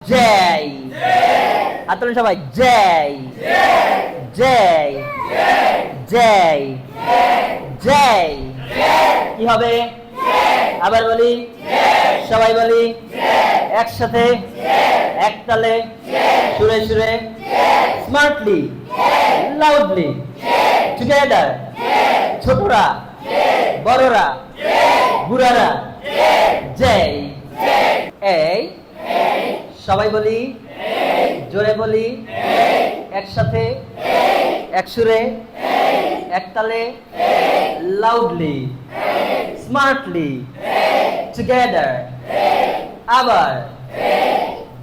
জয়। হাত তুলেন সবাই, জয় জয় জয় জয়। কি হবে? আবার বলি, সবাই বলি একসাথে, এক তালে, সুরে সুরে, স্মার্টলি, লাউডলি, টুগেদার। ছোটরা, বড়রা, বুড়ারা, জয়। এই সবাই বলি, জোরে বলি, একসাথে, এক সুরে, এক তালে, লাউডলি, স্মার্টলি, টুগেদার। আবার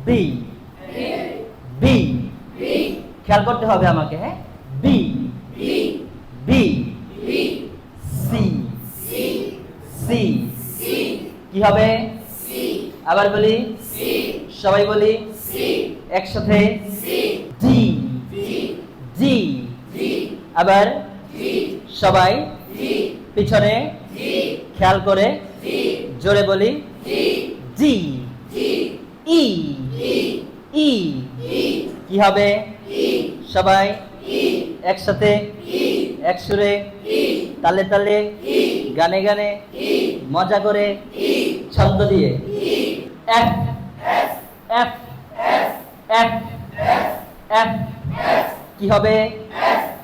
বি বি, খেয়াল করতে হবে আমাকে, হ্যাঁ? বি বি, সি সি, কি হবে? আবার বলি, সবাই বলি একসাথে, ডি ডি। আবার সবাই পিছনে খেয়াল করে জোরে বলি, জি ই ই। কি হবে? সবাই একসাথে, এক সুরে, তালে তালে, গানে গানে, মজা করে, ছন্দ দিয়ে, এফ এফ এফ এফ। কি হবে?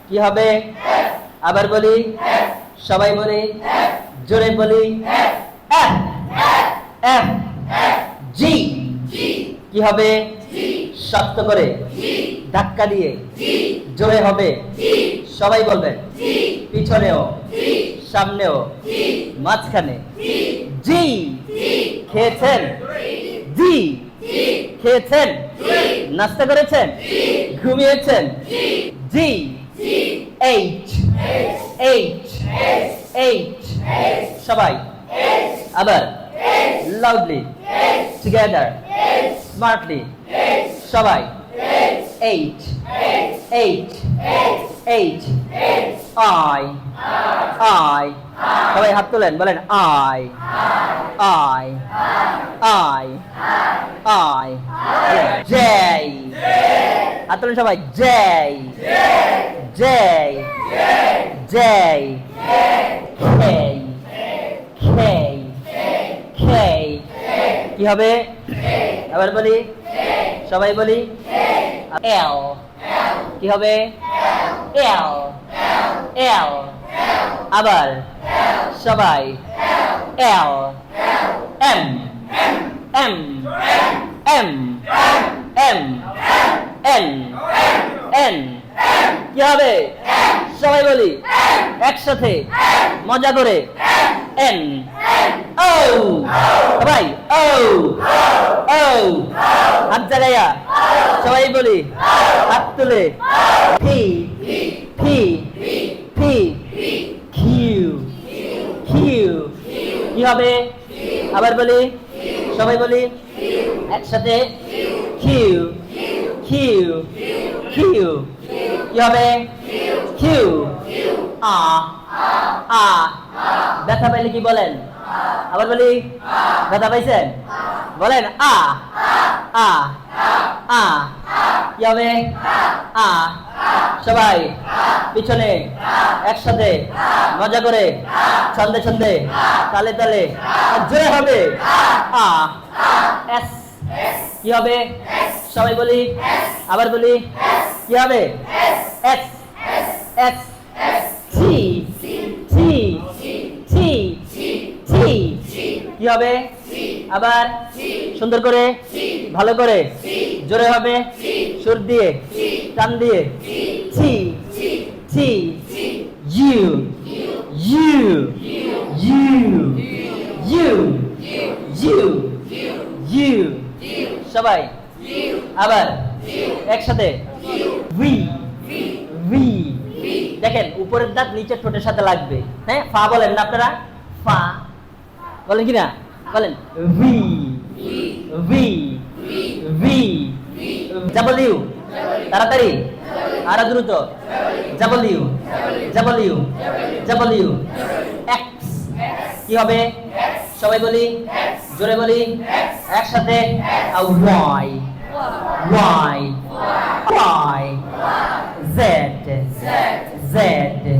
কি হবে? আবার বলি, সবাই বলি জোরে বলি, এফ এফ জি। কি হবে? শক্ত করে ধাক্কা দিয়ে জোরে হবে, সবাই বলবেন, পিছনেও, সামনেও, মাঝখানে। জি। খেয়েছেন? জি। খেয়েছেন? নাস্তা করেছেন? ঘুমিয়েছেন? জি। H H H. সবাই আবার লাউডলি, টুগেদার, স্মার্টলি, সবাই H H H. I I, সবাই হাত তোলেন, বলেন আই আই আই আই। জয়। হাত তোলেন সবাই, জয় জয় জয়। খেই খেই খেই। কি হবে? আবার বলি, সবাই বলি এল। কি হবে? এল এল। আবার সবাই L M M M M N N. কি হবে? সবাই বলি একসাথে, মজা করে, এন ও। সবাই ও ও। হাত জাগাইয়া সবাই বলি, হাত তুলে, P P P Q Q. কি হবে? আবার বলি, সবাই বলি একসাথে, কিউ কিউ কিউ। কি হবে? কিউ। আ আ। ব্যথা পাইলে কি বলেন? আবার বলি, ব্যথা পাইছেন? বলেন আ আ আ। কি হবে? আ। সবাই পিছনে, একসাথে, মজা করে, ছন্দে ছন্দে, তালে তালে, জোরে হবে আ। এস। কি হবে? সবাই বলি, আবার বলি, কি হবে? S S. T T T T. কি হবে? আবার সুন্দর করে, ভালো করে, জোরে হবে, সুর দিয়ে, টান দিয়ে, T T. U U U U U U. সবাই আবার একসাথে, উই উই। দেখেন উপরের দাঁত নিচের ঠোঁটের সাথে লাগবে, হ্যাঁ? ফা বলেন না আপনারা? ফা বলেন কিনা? বলেন উই উই উই। ডাব্লিউ, তাড়াতাড়ি, আরো দ্রুত, ডাব্লিউ ডাব্লিউ ডাব্লিউ। এক্স। কি হবে? সবাই বলি, জোরে বলি একসাথে, Y Y, Y, Z, Z,